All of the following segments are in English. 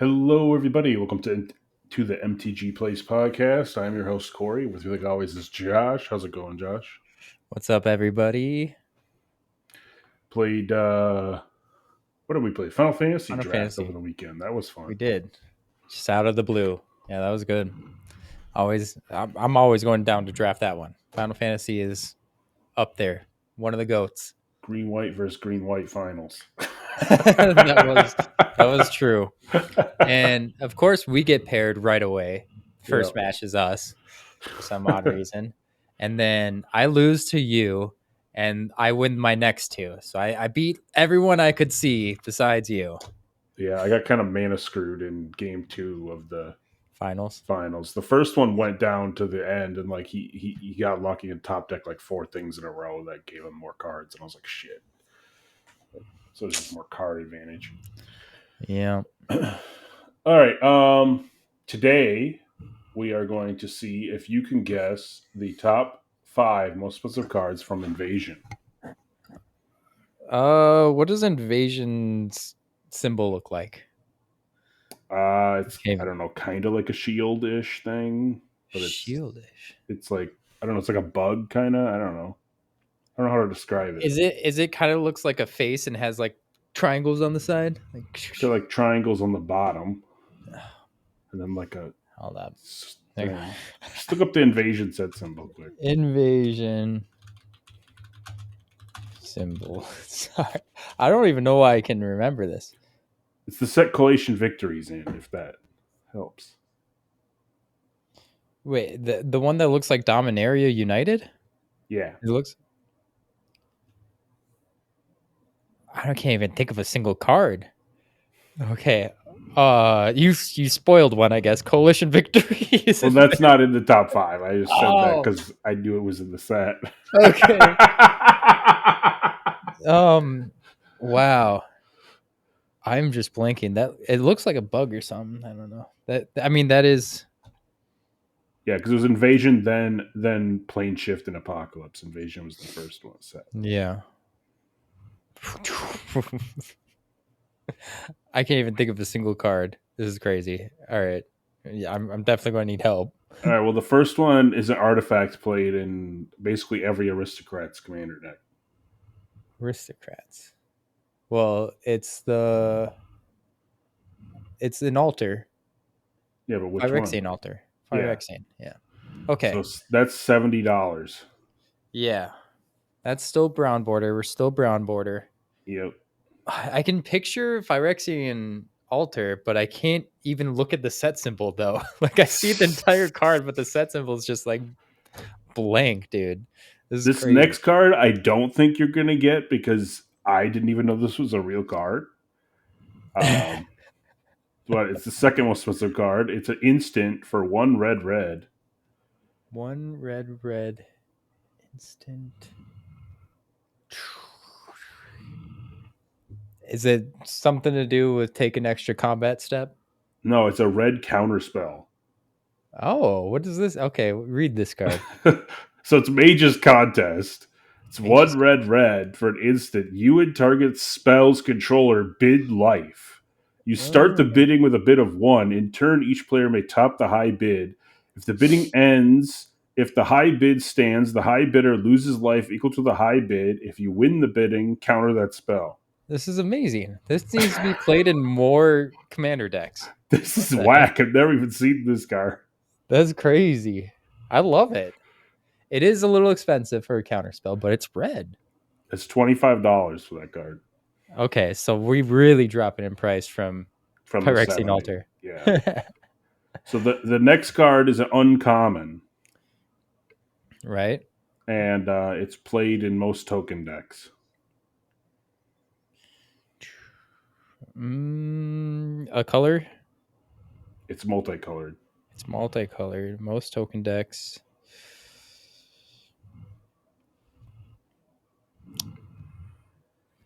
Hello, everybody. Welcome to the MTG Place podcast. I'm your host Corey. With me, like always, is Josh. How's it going, Josh? What's up, everybody? Played. What did we play? Final Fantasy Final Draft over Fantasy. the weekend. That was fun. We did. Just out of the blue. Yeah, that was good. I'm always going down to draft that one. Final Fantasy is up there. One of the goats. Green White versus Green White finals. that was true. And of course, we get paired right away. First match is us for some odd reason, and then I lose to you, and I win my next two. So I beat everyone I could see besides you. Yeah, I got kind of mana screwed in game 2 of the Finals. The first one went down to the end, and like he got lucky and top deck like 4 things in a row that gave him more cards, and I was like, shit. So there's just more card advantage. Yeah. All right. Today we are going to see if you can guess the top 5 most expensive cards from Invasion. What does Invasion's symbol look like? It's I don't know, kind of like a shield-ish thing, but Shieldish. It's like I don't know. It's like a bug, kind of. I don't know how to describe it. Is it kind of looks like a face and has like triangles on the side? It's got like triangles on the bottom, and then like a. Hold up. Just look up the Invasion set symbol quick. Invasion symbol. Sorry, I don't even know why I can remember this. It's the set collation victories in, if that helps. Wait, the one that looks like Dominaria United? Yeah. It looks. I can't even think of a single card. Okay. You spoiled one, I guess. Coalition victory. Well, that's not in the top 5. I just said that because I knew it was in the set. Okay. Wow. I'm just blanking. That it looks like a bug or something. I don't know. That is. Yeah, because it was Invasion, then Plane Shift and Apocalypse. Invasion was the first one set. Yeah. I can't even think of a single card. This is crazy. All right. Yeah, I'm definitely going to need help. All right. Well, the first one is an artifact played in basically every Aristocrats commander deck. Aristocrats. Well, it's an altar. Yeah, but which Phyrexian one? altar. Phyrexian. Yeah. Okay. So that's $70. Yeah. That's still brown border. We're still brown border. Yep. I can picture Phyrexian altar, but I can't even look at the set symbol though. Like I see the entire card, but the set symbol is just like blank, dude. This next card, I don't think you're gonna get because I didn't even know this was a real card. But it's the second most expensive card. It's an instant for 1 red. 1 red instant. Is it something to do with take an extra combat step? No, it's a red counter spell. Oh, what is this? Okay, read this card. So it's Mage's Contest. It's Mage's 1 red for an instant. You and target spell's controller bid life. You start the bidding with a bid of 1. In turn, each player may top the high bid. If the bidding ends, if the high bid stands, the high bidder loses life equal to the high bid. If you win the bidding, counter that spell. This is amazing. This needs to be played in more commander decks. This is whack. I've never even seen this card. That's crazy. I love it. It is a little expensive for a counterspell, but it's red. It's $25 for that card. Okay, so we really drop it in price from Phyrexian Altar. Yeah. So the next card is an uncommon. Right. And it's played in most token decks. A color? It's multicolored. It's multicolored. Most token decks.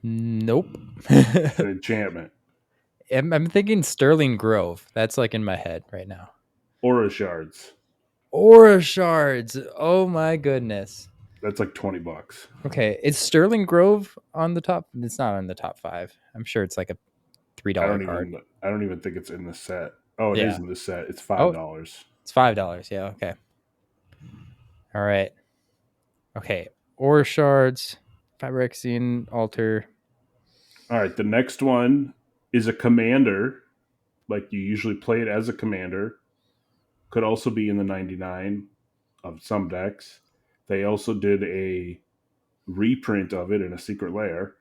Nope. It's an enchantment. I'm thinking Sterling Grove. That's like in my head right now. Aura Shards. Aura Shards. Oh my goodness. That's like $20. Okay. Is Sterling Grove on the top? It's not on the top 5. I'm sure it's like a $3 card. I don't even think it's in the set. Oh, it is Yeah. in the set. It's Oh, $5. it's $5. Yeah. Okay. All right. Okay. Ore shards, Pyrexene altar. All right. The next one is a commander. Like you usually play it as a commander. Could also be in the 99 of some decks. They also did a reprint of it in a secret lair.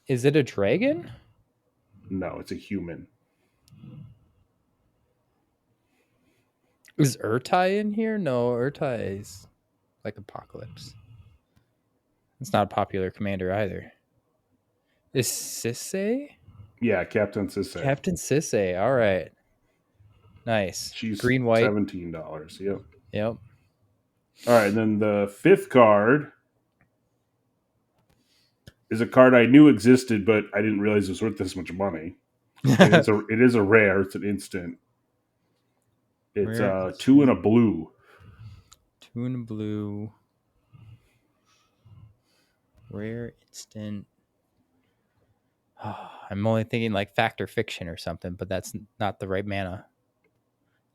Is it a dragon? No, it's a human. Is Urtai in here? No, Urtai is like Apocalypse. It's not a popular commander either. Is Sisay? Yeah, Captain Sisse. Captain Sisay. All right. Nice. She's Green, white. $17. Yep. Yep. All right, and then the fifth card is a card I knew existed, but I didn't realize it was worth this much money. It is a rare. It's an instant. It's Rare 2 and a blue. 2 and a blue. Rare instant. Oh, I'm only thinking like Fact or Fiction or something, but that's not the right mana.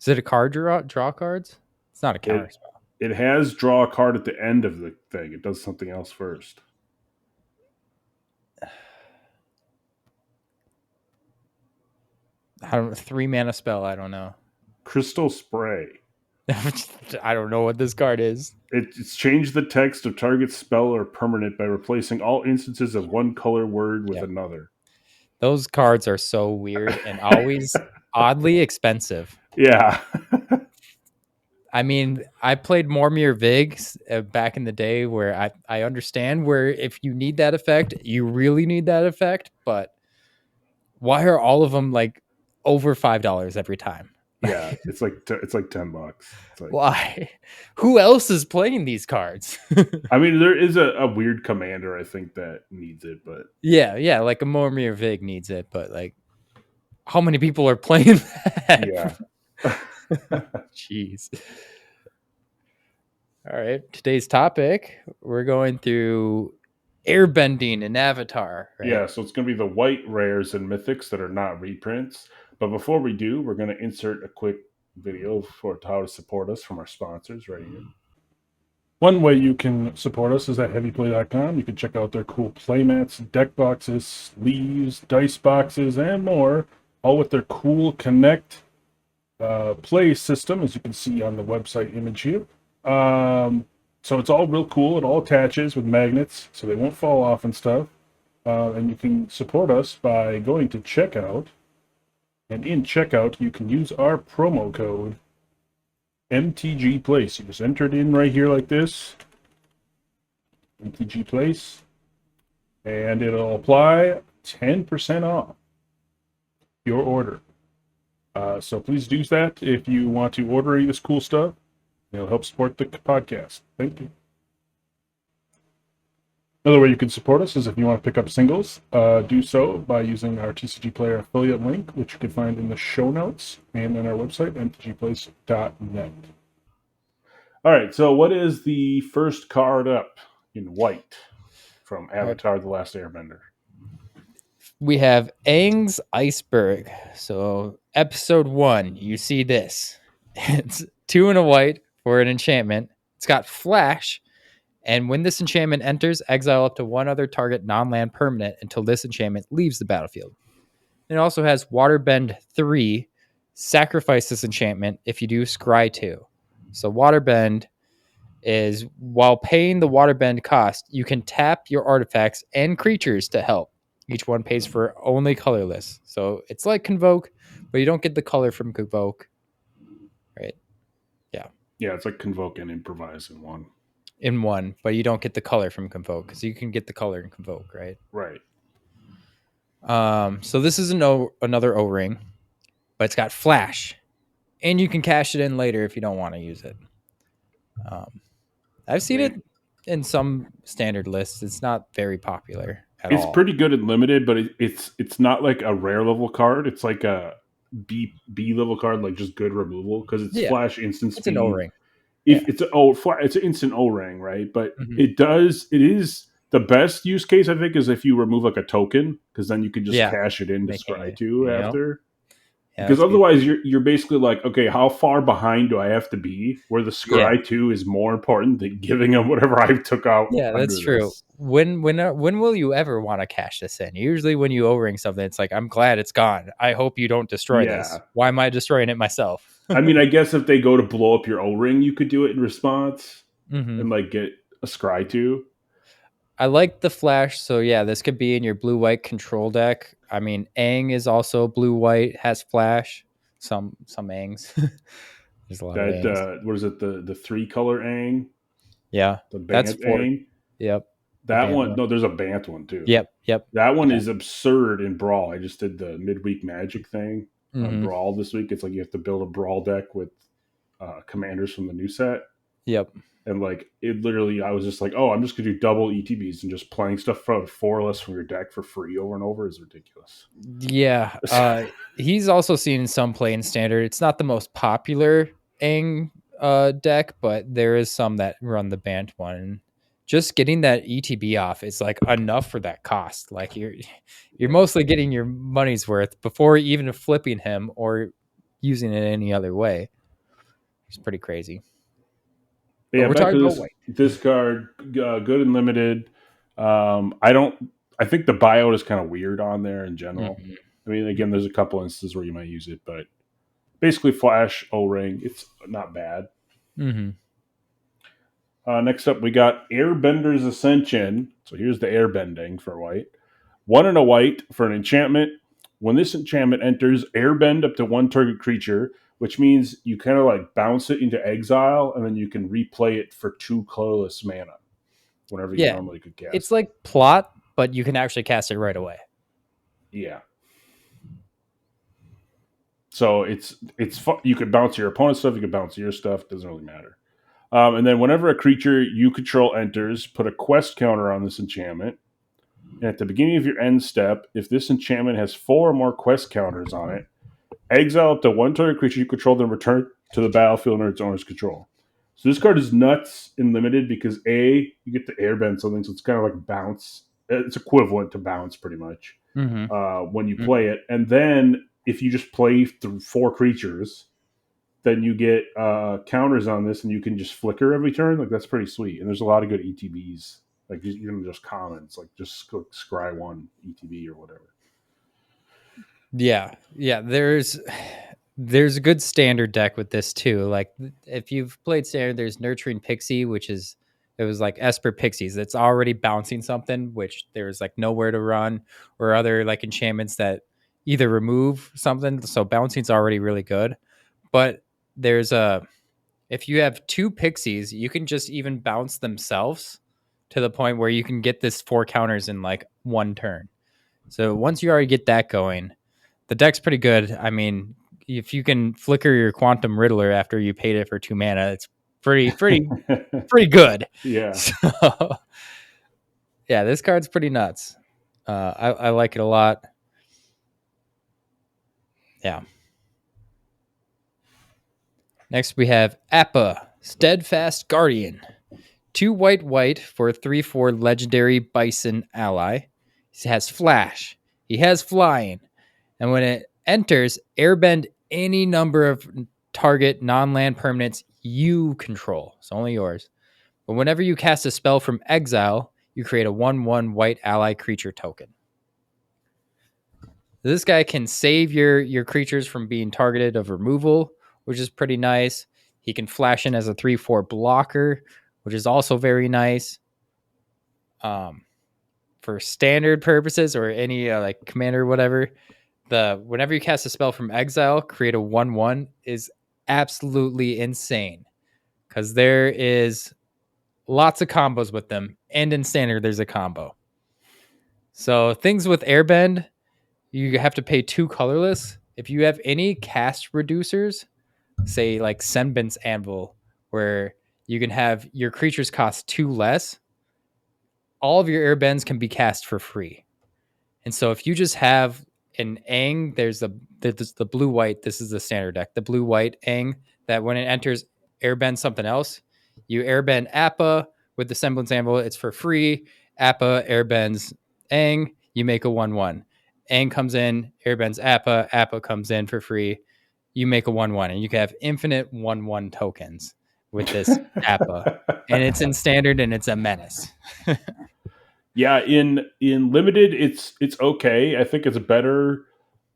Is it a card draw cards? It's not a counter spell. It has draw a card at the end of the thing. It does something else first. I don't 3 mana spell. I don't know. Crystal Spray. I don't know what this card is. It's changed the text of target spell or permanent by replacing all instances of one color word with another. Those cards are so weird and always oddly expensive. Yeah. I mean, I played Mormir Vig back in the day where I understand where if you need that effect, you really need that effect, but why are all of them like over $5 every time? Yeah, it's like $10. It's like, why? Who else is playing these cards? I mean, there is a weird commander I think that needs it, but yeah, like a Mormir Vig needs it, but like, how many people are playing that? Yeah. Jeez. All right, today's topic, we're going through airbending and Avatar. Right? Yeah, so it's going to be the white rares and mythics that are not reprints. But before we do, we're going to insert a quick video for how to support us from our sponsors right here. One way you can support us is at heavyplay.com. You can check out their cool playmats, deck boxes, sleeves, dice boxes, and more, all with their cool Connect play system, as you can see on the website image here. So it's all real cool. It all attaches with magnets, so they won't fall off and stuff. And you can support us by going to checkout. And in checkout, you can use our promo code MTG Place. You just enter it in right here like this. MTG Place. And it'll apply 10% off your order. So please do that if you want to order any of this cool stuff. It'll help support the podcast. Thank you. Another way you can support us is if you want to pick up singles, do so by using our TCG Player affiliate link, which you can find in the show notes and on our website, mtgplace.net. All right, so what is the first card up in white from Avatar: The Last Airbender? We have Aang's Iceberg. So episode 1, you see this. It's 2 and a white for an enchantment. It's got flash. And when this enchantment enters, exile up to one other target non-land permanent until this enchantment leaves the battlefield. It also has Waterbend 3. Sacrifice this enchantment. If you do, scry 2. So Waterbend is, while paying the Waterbend cost, you can tap your artifacts and creatures to help. Each one pays for only colorless. So it's like Convoke, but you don't get the color from Convoke. Right? Yeah. Yeah, it's like Convoke and Improvise in one. In one, but you don't get the color from Convoke because you can get the color in Convoke, right? Right. So this is another O-ring, but it's got flash, and you can cash it in later if you don't want to use it. I've seen it in some standard lists. It's not very popular at all. It's pretty good in limited, but it's not like a rare level card. It's like a B level card, like just good removal because it's flash instant speed. It's an O-ring. It's an instant O-ring, right? But it is The best use case, I think, is if you remove like a token, because then you can just Yeah, cash it into making Scry it. 2 Yeah, after. yeah, Because that's good. otherwise, you're basically like, okay, how far behind do I have to be? Where the Yeah, Scry 2 is more important than giving them whatever I took out yeah, that's under true. this. When will you ever want to cash this in? Usually, when you O-ring something, it's like, I'm glad it's gone. I hope you don't destroy this. Yeah. Why am I destroying it myself? I mean, I guess if they go to blow up your O ring, you could do it in response Hmm. and like get a Scry 2. I like the flash, so yeah, this could be in your blue-white control deck. I mean, Aang is also blue-white, has flash. Some Aangs. There's a lot of That, Aangs. what is it, the three color Aang? Yeah, The that's Bant for Aang? yep, the That band one, one. no, there's a Bant one too. Yep, yep, That one yeah. is absurd in Brawl. I just did the midweek magic thing on Hmm. Brawl this week. It's like you have to build a Brawl deck with commanders from the new set. Yep. And like it literally, I was just like, oh, I'm just gonna do double ETBs and just playing stuff from 4 less from your deck for free over and over is ridiculous. Yeah. He's also seen some play in standard. It's not the most popular Aang deck, but there is some that run the Bant one. And just getting that ETB off is like enough for that cost. Like you're Yeah, mostly getting your money's worth before even flipping him or using it any other way. It's pretty crazy. but But yeah. we're Back talking to about this white. this card, good and limited. I don't. I think the buyout is kind of weird on there in general. Mhm. I mean, again, there's a couple instances where you might use it, but basically Flash O ring, it's not bad. Mhm. Next up, we got Airbender's Ascension. So here's the airbending for white. One and a white for an enchantment. When this enchantment enters, airbend up to one target creature, which means you kind of like bounce it into exile, and then you can replay it for 2 colorless mana whenever you Yeah. normally could It's cast it. like plot, but you can actually cast it right away. Yeah. So it's you could bounce your opponent's stuff, you could bounce your stuff. Doesn't really matter. And then whenever a creature you control enters, put a quest counter on this enchantment. And at the beginning of your end step, if this enchantment has 4 or more quest counters on it, exile up to one target creature you control, then return to the battlefield under its owner's control. So this card is nuts in limited because A, you get to airbend something, so it's kind of like bounce. It's equivalent to bounce pretty much Mhm. when you play it. And then if you just play through 4 creatures, then you get counters on this, and you can just flicker every turn. Like that's pretty sweet. And there's a lot of good ETBs, like even just commons, like just scry 1 ETB or whatever. Yeah, yeah. There's a good standard deck with this too. Like if you've played standard, there's Nurturing Pixie, which is it was like Esper Pixies. That's already bouncing something, which there's like nowhere to run, or other like enchantments that either remove something. So bouncing's already really good. But there's a if you have 2 pixies, you can just even bounce themselves to the point where you can get this 4 counters in like one turn. So once you already get that going, the deck's pretty good. I mean, if you can flicker your Quantum Riddler after you paid it for 2 mana, it's pretty good. Yeah. So yeah, this card's pretty nuts. I like it a lot. Yeah. Next we have Appa, Steadfast Guardian. 2 white for a 3/4 legendary bison ally. He has flash. He has flying. And when it enters, airbend any number of target non-land permanents you control. It's only yours. But whenever you cast a spell from exile, you create a 1/1 white ally creature token. This guy can save your creatures from being targeted of removal, which is pretty nice. He can flash in as a 3/4 blocker, which is also very nice. For standard purposes or any like commander or whatever, the whenever you cast a spell from exile, create a 1/1 is absolutely insane because there is lots of combos with them, and in standard there's a combo. So things with airbend, you have to pay 2 colorless. If you have any cast reducers, say like Senbent's Anvil, where you can have your creatures cost 2 less, all of your airbends can be cast for free. And so if you just have an Aang, there's the blue white. This is the standard deck. The blue white Aang that when it enters airbend something else, you airbend Appa with the semblance anvil. It's for free. Appa airbends Aang, you make a 1/1. Aang comes in, airbends Appa, Appa comes in for free, you make a 1/1, and you can have infinite 1/1 tokens with this Appa. And it's in standard and it's a menace. Yeah, in limited, it's okay. I think it's better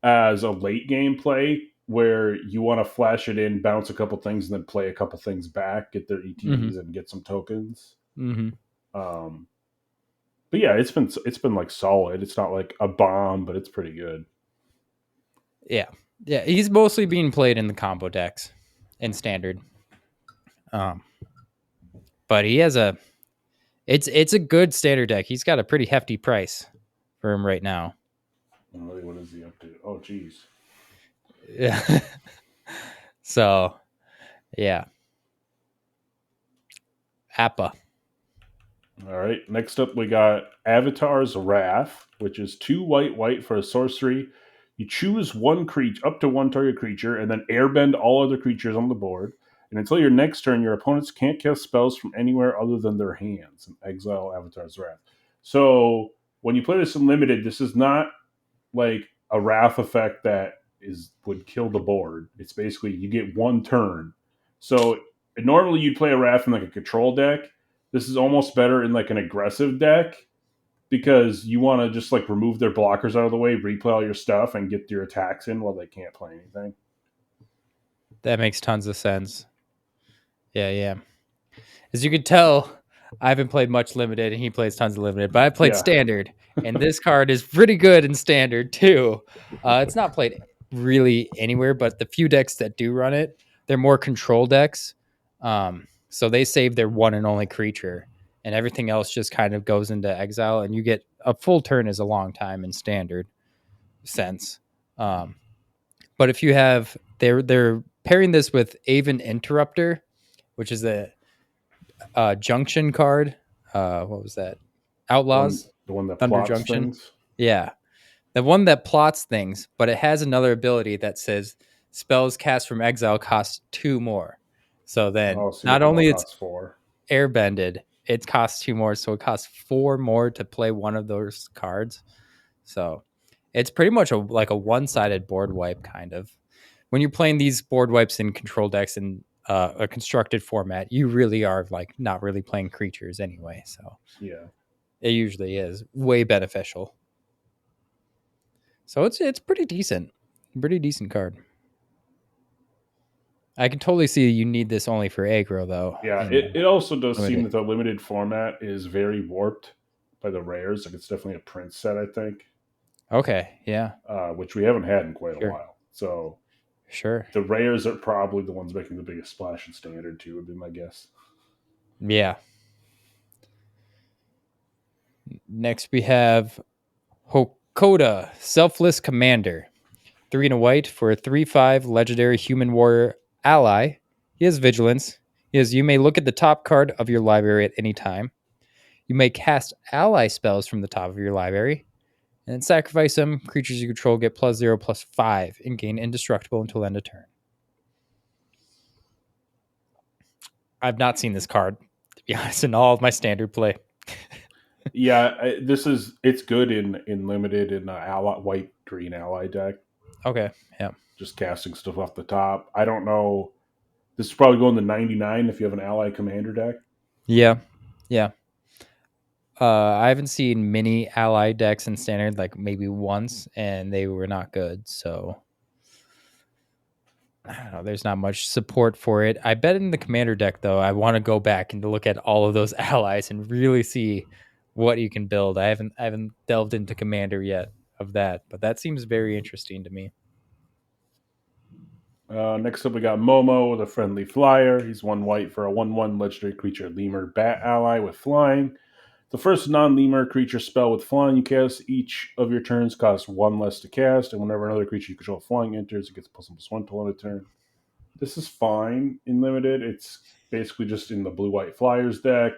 as a late game play where you want to flash it in, bounce a couple things, and then play a couple things back, get their ETBs, and get some tokens. Mm-hmm. Um, but yeah, it's been like solid. It's not like a bomb, but it's pretty good. Yeah. Yeah. He's mostly being played in the combo decks in standard. But he has it's a good standard deck. He's got a pretty hefty price for him right now. Really, what is he up to? Oh, geez. Yeah. So, yeah. Appa. All right. Next up, we got Avatar's Wrath, which is 2 white white for a sorcery. You choose one creature, up to one target creature, and then airbend all other creatures on the board. And until your next turn, your opponents can't cast spells from anywhere other than their hands and exile Avatar's Wrath. So when you play this in limited, this is not like a Wrath effect that would kill the board. It's basically you get one turn. So normally you'd play a Wrath in like a control deck. This is almost better in like an aggressive deck because you want to just like remove their blockers out of the way, replay all your stuff, and get your attacks in while they can't play anything. That makes tons of sense. Yeah, yeah. As you can tell, I haven't played much limited and he plays tons of limited, but I played standard. And this card is pretty good in standard too. It's not played really anywhere, but the few decks that do run it, they're more control decks. So they save their one and only creature, and everything else just kind of goes into exile, and you get a full turn is a long time in standard sense. But if you have, they're pairing this with Aven Interrupter, which is a Junction card. What was that? Outlaws. The one that Thunder plots Junction. things. Yeah, the one that plots things, but it has another ability that says spells cast from exile cost 2 more. So then, not only it's 4 airbended, it costs 2 more, so it costs 4 more to play one of those cards. So it's pretty much like a one-sided board wipe kind of. When you're playing these board wipes in control decks in a constructed format, you really are like not really playing creatures anyway. So yeah, it usually is way beneficial. So it's pretty decent card. I can totally see you need this only for aggro though. yeah. It also does seem that the limited format is very warped by the rares. Like it's definitely a print set, I think. Okay, yeah. Which we haven't had in quite a while. So sure, the rares are probably the ones making the biggest splash in standard too, would be my guess. Yeah. Next we have Hokoda, Selfless Commander. 3 and a white for a 3/5 legendary human warrior ally. He has vigilance. You may look at the top card of your library at any time. You may cast ally spells from the top of your library. And then sacrifice them. Creatures you control get +0/+5 and gain indestructible until end of turn. I've not seen this card, to be honest, in all of my standard play. Yeah, it's good in limited in ally white green ally deck. Okay, yeah. Just casting stuff off the top. I don't know. This is probably going to 99 if you have an ally commander deck. Yeah, yeah. I haven't seen many ally decks in standard, like maybe once, and they were not good. So I don't know. There's not much support for it. I bet in the commander deck, though, I want to go back and look at all of those allies and really see what you can build. I haven't delved into commander yet of that, but that seems very interesting to me. Next up, we got Momo with a friendly flyer. He's 1 white for a 1/1 legendary creature lemur bat ally with flying. The first non-lemur creature spell with flying you cast each of your turns costs 1 less to cast, and whenever another creature you control flying enters, it gets +1/+1 till end of turn. This is fine in limited. It's basically just in the blue-white flyers deck.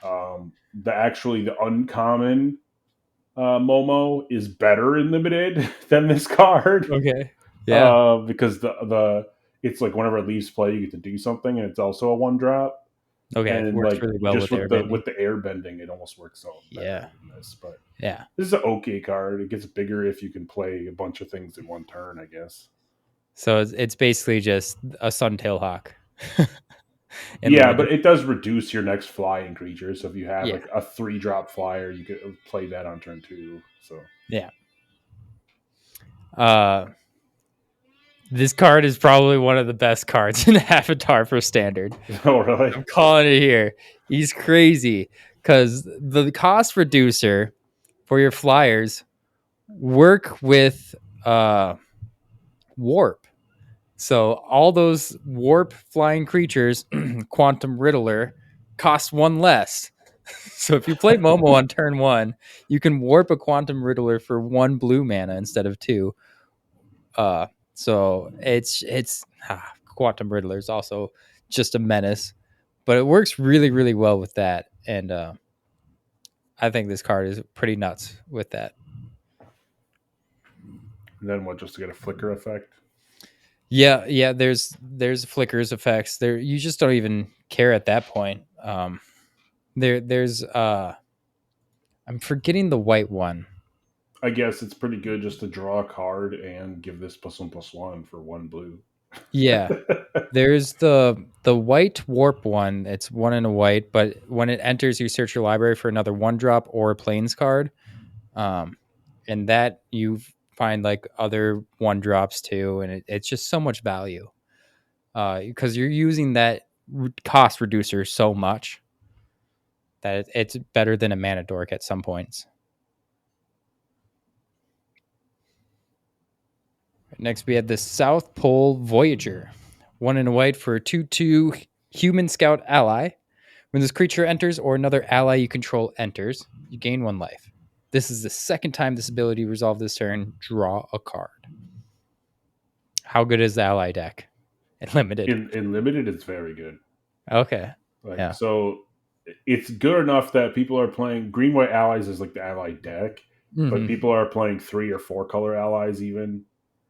The uncommon Momo is better in limited than this card. Okay. Yeah. Because it's like whenever it leaves play, you get to do something, and it's also a 1-drop. Okay, And works like really well just with airbending. with the airbending, it almost works out better Yeah, than this. But yeah. this is an okay card. It gets bigger if you can play a bunch of things in one turn, I guess. So it's basically just a Suntail Hawk in Yeah, limited. but it does reduce your next flying creature. So if you have Yeah, like a 3-drop flyer, you could play that on turn 2. So yeah. Uh, this card is probably one of the best cards in Avatar for standard. oh really? I'm calling it here. He's crazy because the cost reducer for your flyers work with warp. So all those warp flying creatures, Quantum Riddler, cost one less. So if you play Momo on turn 1, you can warp a Quantum Riddler for 1 blue mana instead of 2. So it's Quantum Riddler is also just a menace, but it works really really well with that, and I think this card is pretty nuts with that. And then what? Just to get a flicker effect? Yeah, yeah. There's flickers effects there. You just don't even care at that point. There's I'm forgetting the white one. I guess it's pretty good just to draw a card and give this +1/+1 for 1 blue. Yeah, there's the white warp one. It's 1 and a white, but when it enters, you search your library for another 1-drop or a plains card. And that you find like other 1-drops too, and it's just so much value because you're using that cost reducer so much that it's better than a mana dork at some points. Next, we have the South Pole Voyager, 1 and a white for a 2/2 human scout ally. When this creature enters or another ally you control enters, you gain 1 life. This is the second time this ability resolved this turn. Draw a card. How good is the ally deck? In limited. In limited, it's very good. Okay. Like Yeah. so, it's good enough that people are playing green white allies is like the ally deck, but Mm-hmm. people are playing 3 or 4 color allies even.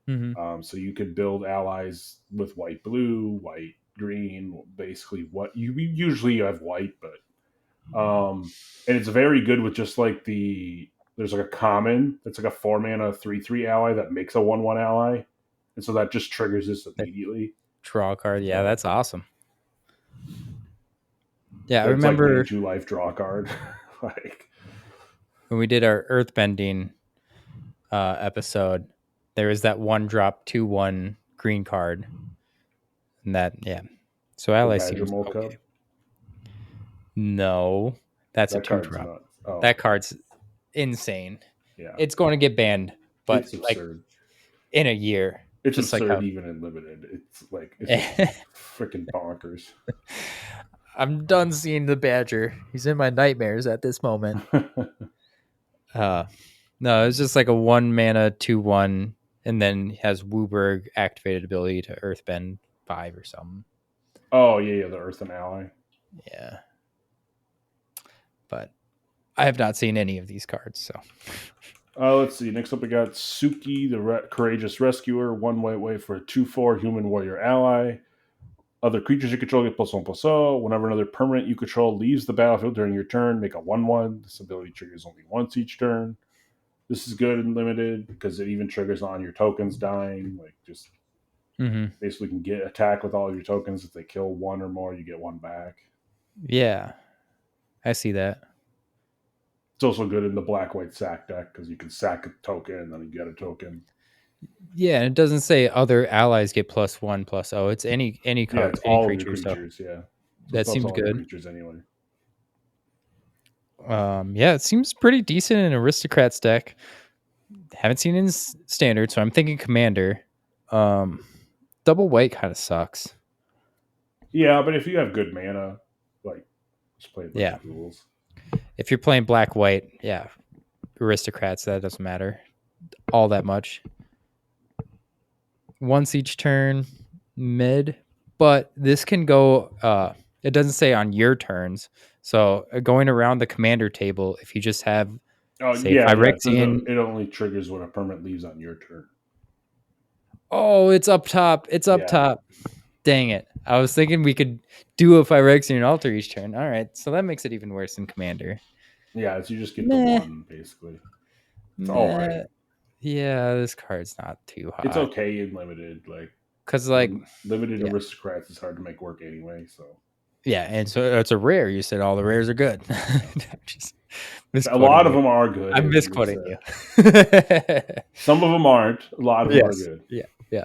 Mm-hmm. So you could build allies with white blue, white green, basically what you usually have white, but and it's very good with just like there's like a common that's like a 4 mana 3/3 ally that makes a 1/1 ally, and so that just triggers this immediately. Draw a card. Yeah, So that's awesome. Yeah, I that's like main remember 2 life draw card. Like when we did our Earthbending episode, there was that 1-drop 2/1 green card. And that, yeah. So the ally Badger seems Mole okay. Cub. No, that's a That card's 2-drop. nuts. Oh, That okay. card's insane. Yeah, It's going to get banned, but it's like absurd. in a year. It's Just like absurd how even in limited. It's just freaking bonkers. I'm done seeing the Badger. He's in my nightmares at this moment. Uh no, it's just like a 1 mana 2/1, and then has Wooburg activated ability to Earthbend 5 or something. Oh yeah, the Earthen Ally. Yeah. But I have not seen any of these cards, so Let's see. Next up, we got Suki, the Courageous Rescuer. 1 white for a 2/4 human warrior ally. Other creatures you control get +1/+0. Whenever another permanent you control leaves the battlefield during your turn, make a 1/1. This ability triggers only once each turn. This is good and limited because it even triggers on your tokens dying. Like just basically can get attack with all of your tokens. If they kill 1 or more, you get 1 back. yeah, I see that. It's also good in the black-white sack deck because you can sack a token and then you get a token. Yeah, and it doesn't say other allies get +1/+0. It's any Yeah, card, it's any all of your creature. So creatures. Yeah, so that stuff's seems all your good. creatures anyway. Yeah, it seems pretty decent in Aristocrats deck. Haven't seen it in standard, so I'm thinking Commander. Double white kind of sucks. Yeah, but if you have good mana, like just play a bunch Yeah, of duels. if you're playing black white, yeah, Aristocrats, that doesn't matter all that much. Once each turn, mid, but this can go. It doesn't say on your turns, so going around the commander table, if you just have, Oh say, yeah, yeah. It says Phyrexian. it only triggers when a permanent leaves on your turn. Oh, it's up top. It's up Yeah, top. Dang it. I was thinking we could do a Phyrexian altar each turn. All right, so that makes it even worse than Commander. Yeah, so you just get the Meh. one, basically. It's all Meh. right. Yeah, this card's not too hot. It's okay in limited. Because, like, limited yeah. aristocrats is hard to make work anyway, so. Yeah, and so it's a rare. You said all the rares are good. Just A lot of you. them are good. I'm misquoting you. Some of them aren't. A lot of them are good. Yeah.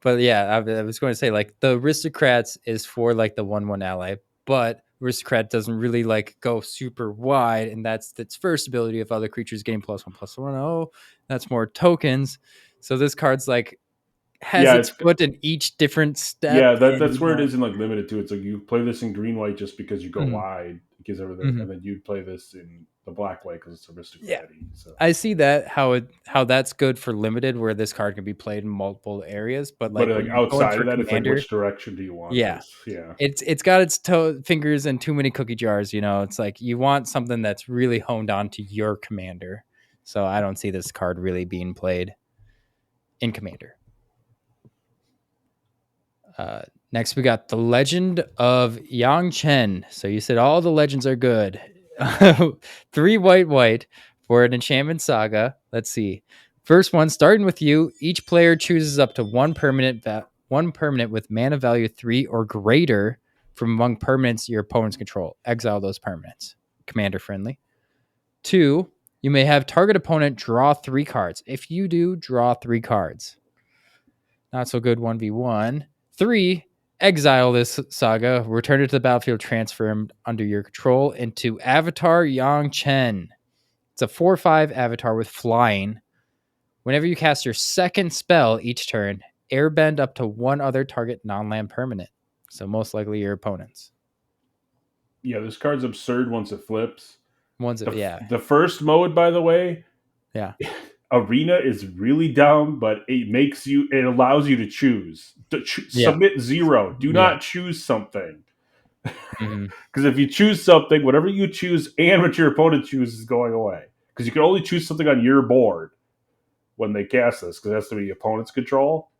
But yeah, I was going to say, like, the aristocrats is for like the 1/1 ally, but aristocrat doesn't really like go super wide, and that's its first ability of other creatures getting +1/+1. Oh, that's more tokens. So this card's like has its foot in each different step. Yeah, that's where it is in like limited too. It's like you play this in green white just because you go wide, because everything, and then you'd play this in the black white because it's aristocrat. So I see that how that's good for limited, where this card can be played in multiple areas. But like when you're going outside for of that, it's like Commander, which direction do you want this? Yeah, it's got its fingers in too many cookie jars. It's like you want something that's really honed on to your Commander. So I don't see this card really being played in Commander. Next, we got the Legend of Yang Chen. So you said all the legends are good. 3 white for an enchantment saga. Let's see. First one, starting with you. Each player chooses up to one permanent with mana value 3 or greater from among permanents your opponents control. Exile those permanents. Commander friendly. 2, you may have target opponent draw 3 cards. If you do, draw 3 cards. Not so good 1v1. 3, exile this saga, return it to the battlefield, transfer him under your control into Avatar Yang Chen. It's a 4/5 avatar with flying. Whenever you cast your second spell each turn, airbend up to one other target non-land permanent. So most likely your opponents. Yeah, this card's absurd once it flips. The first mode, by the way, yeah, Arena is really dumb, but it allows you to choose. Submit 0. Do not choose something. Because if you choose something, whatever you choose and what your opponent chooses is going away. Because you can only choose something on your board when they cast this, because it has to be opponent's control.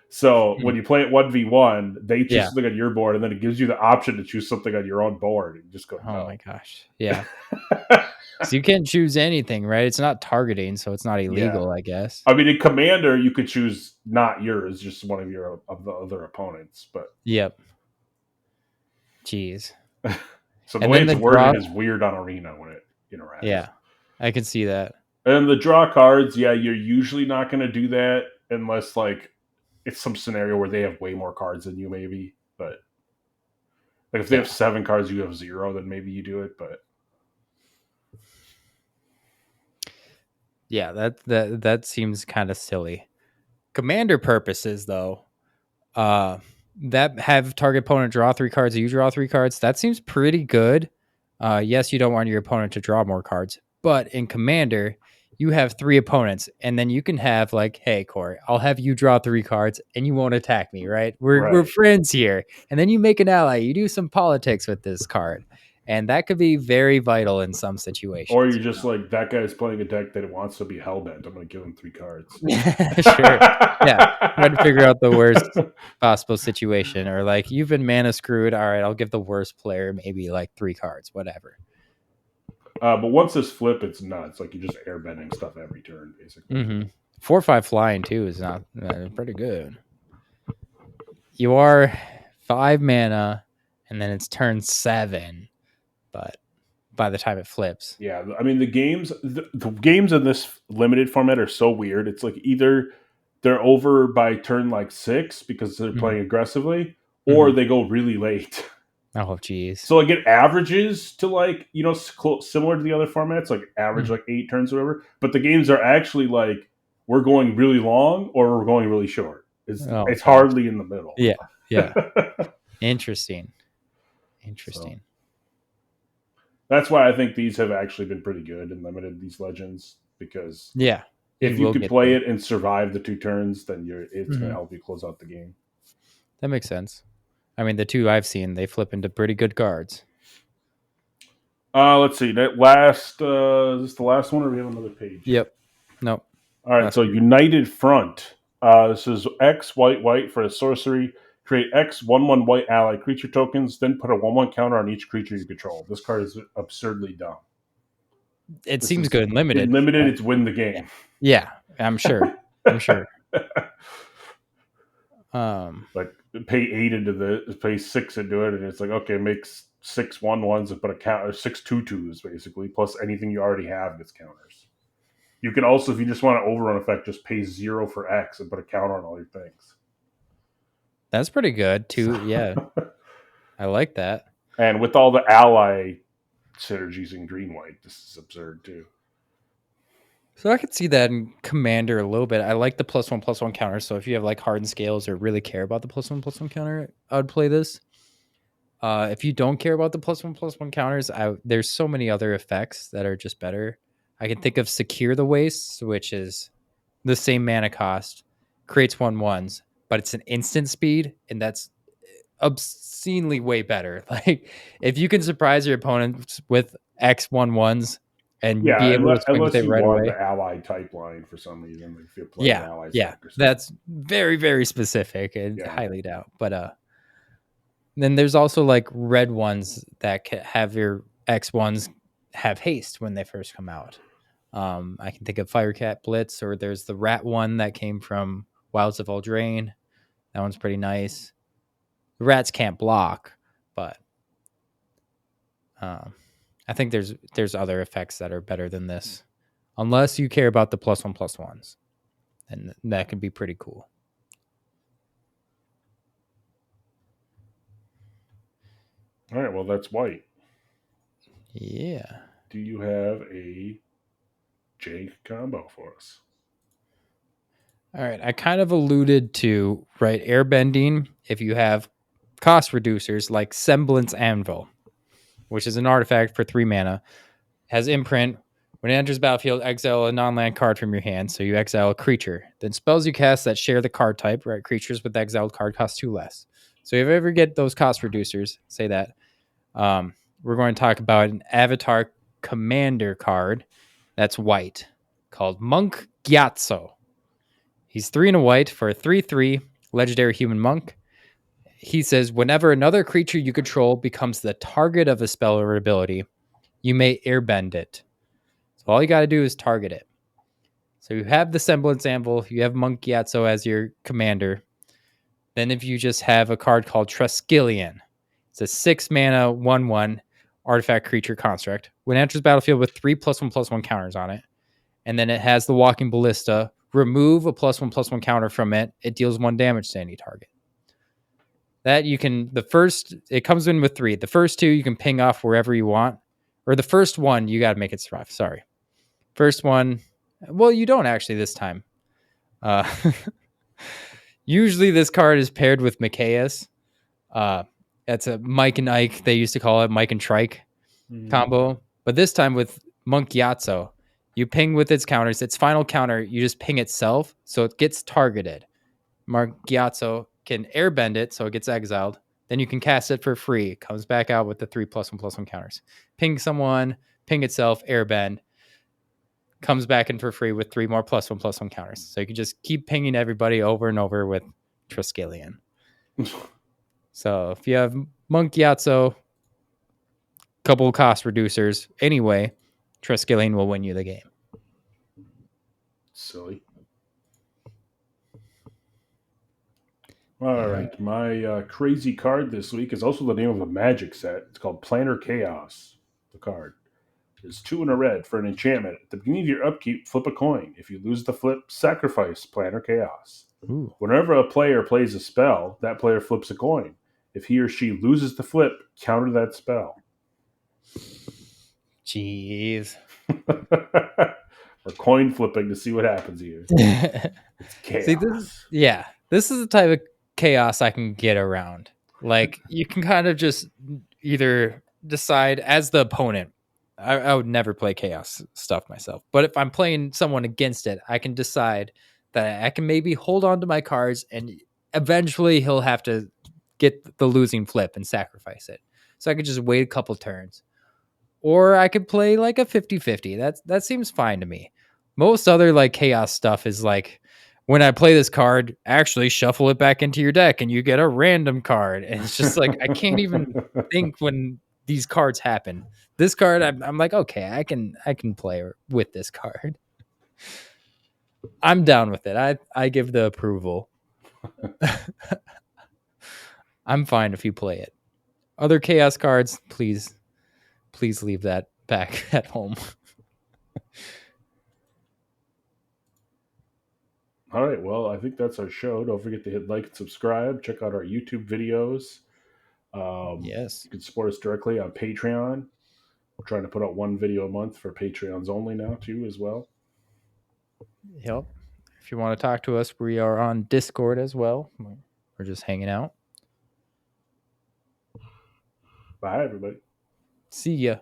So when you play it 1v1, they choose something on your board, and then it gives you the option to choose something on your own board. And you just go, no. Oh my gosh. Yeah. So you can't choose anything, right? It's not targeting, so it's not illegal, I guess. I mean, in Commander, you could choose not yours, just one of the other opponents. But yep. Jeez. So the way it's worded is weird on Arena when it interacts. Yeah, I can see that. And the draw cards, you're usually not going to do that unless like it's some scenario where they have way more cards than you, maybe. But like if they have 7 cards, you have 0, then maybe you do it. But yeah, that seems kind of silly. Commander purposes, though, that have target opponent draw 3 cards, you draw 3 cards. That seems pretty good. Yes, you don't want your opponent to draw more cards, but in Commander, you have 3 opponents, and then you can have like, hey, Corey, I'll have you draw 3 cards, and you won't attack me, right? We're friends here. And then you make an ally. You do some politics with this card, and that could be very vital in some situations. Or you're just like, that guy's playing a deck that wants to be hellbent. I'm going to give him 3 cards. Sure. Yeah. Try to figure out the worst possible situation, or like, you've been mana screwed. All right, I'll give the worst player maybe like 3 cards, whatever. But once this flip, it's nuts. Like, you're just airbending stuff every turn, basically. 4/5 flying too is not pretty good. You are 5 mana, and then it's turn 7, but by the time it flips, yeah. I mean, the games in this limited format are so weird. It's like either they're over by turn like 6 because they're playing aggressively, or they go really late. Oh, geez. So like it averages to like, similar to the other formats, like average like 8 turns or whatever. But the games are actually like, we're going really long or we're going really short. It's hardly in the middle. Yeah. Interesting. So, that's why I think these have actually been pretty good in limited, these legends, because if you can play it and survive the 2 turns, then it's going to help you close out the game. That makes sense. I mean, the 2 I've seen, they flip into pretty good cards. Let's see. That last is this the last one, or do we have another page? Yep. Nope. All right. So United Front. This is X white white for a sorcery. Create X 1/1 white ally creature tokens, then put a 1/1 counter on each creature you control. This card is absurdly dumb. It This seems is good and limited. in limited. It's win the game. Yeah, I'm sure. I'm sure. Like pay 8 into pay 6 into it, and it's like okay, makes 6 1/1s and put a counter 6 2/2s basically, plus anything you already have gets counters. You can also, if you just want an overrun effect, just pay 0 for X and put a counter on all your things. That's pretty good too. Yeah, I like that. And with all the ally synergies in green white, this is absurd too. So I could see that in Commander a little bit. I like the +1/+1 counter. So if you have like hardened scales or really care about the +1/+1 counter, I would play this. If you don't care about the +1/+1 counters, there's so many other effects that are just better. I can think of Secure the Wastes, which is the same mana cost, creates 1/1s, but it's an instant speed, and that's obscenely way better. Like if you can surprise your opponents with X 1/1s and be Yeah, able to swing with unless it you right want away. the ally type line for some reason, like if you're playing Yeah, allies yeah, deck or something. that's very, very specific and Yeah. highly doubt. But then there's also like red ones that have your X ones have haste when they first come out. I can think of Firecat Blitz, or there's the rat one that came from Wilds of Eldraine. That one's pretty nice. The rats can't block, but I think there's other effects that are better than this, unless you care about the +1/+1s, and that can be pretty cool. All right, well that's white. Yeah. Do you have a J combo for us? All right. I kind of alluded to airbending. If you have cost reducers like Semblance Anvil, which is an artifact for 3 mana, has imprint. When it enters battlefield, exile a non-land card from your hand, so you exile a creature. Then spells you cast that share the card type, right? Creatures with exiled card cost 2 less. So if you ever get those cost reducers, say that. We're going to talk about an Avatar Commander card that's white called Monk Gyatso. He's 3 and a white for a 3/3 legendary human monk. He says, whenever another creature you control becomes the target of a spell or ability, you may airbend it. So all you got to do is target it. So you have the Semblance Anvil, you have Monk Gyatso as your commander. Then if you just have a card called Treskillian, it's a 6 mana 1/1 artifact creature construct. When it enters battlefield with 3 +1/+1 counters on it, and then it has the Walking Ballista, remove a +1/+1 counter from it. It deals 1 damage to any target. That you can, it comes in with 3. The first 2 you can ping off wherever you want. Or the first one, you got to make it survive. Sorry. First one, well, you don't actually this time. Usually this card is paired with Mikaeus. That's a Mike and Ike, they used to call it Mike and Trike combo. But this time with Monk Gyatso, you ping with its counters. Its final counter, you just ping itself, so it gets targeted. Monk Gyatso can airbend it, so it gets exiled. Then you can cast it for free. It comes back out with the 3 +1/+1 counters. Ping someone, ping itself, airbend. Comes back in for free with 3 more +1/+1 counters. So you can just keep pinging everybody over and over with Treskillian. So if you have Monk Gyatso, couple cost reducers, anyway, Treskillian will win you the game. Silly. All right, my crazy card this week is also the name of a magic set. It's called Planar Chaos. The card is 2 and a red for an enchantment. At the beginning of your upkeep, flip a coin. If you lose the flip, sacrifice Planar Chaos. Ooh. Whenever a player plays a spell, that player flips a coin. If he or she loses the flip, counter that spell. Jeez. Or coin flipping to see what happens here. It's chaos. See, this is the type of chaos I can get around. Like, you can kind of just either decide as the opponent. I would never play chaos stuff myself. But if I'm playing someone against it, I can decide that I can maybe hold on to my cards and eventually he'll have to get the losing flip and sacrifice it. So I could just wait a couple turns. Or I could play like a 50-50. That seems fine to me. Most other like chaos stuff is like, when I play this card, actually shuffle it back into your deck and you get a random card. And it's just like, I can't even think when these cards happen. This card, I'm like, okay, I can play with this card. I'm down with it. I give the approval. I'm fine if you play it. Other chaos cards, please leave that back at home. All right, well, I think that's our show. Don't forget to hit like and subscribe. Check out our YouTube videos. Yes. You can support us directly on Patreon. We're trying to put out one video a month for Patreons only now, too, as well. Yep. If you want to talk to us, we are on Discord as well. We're just hanging out. Bye, everybody. See ya.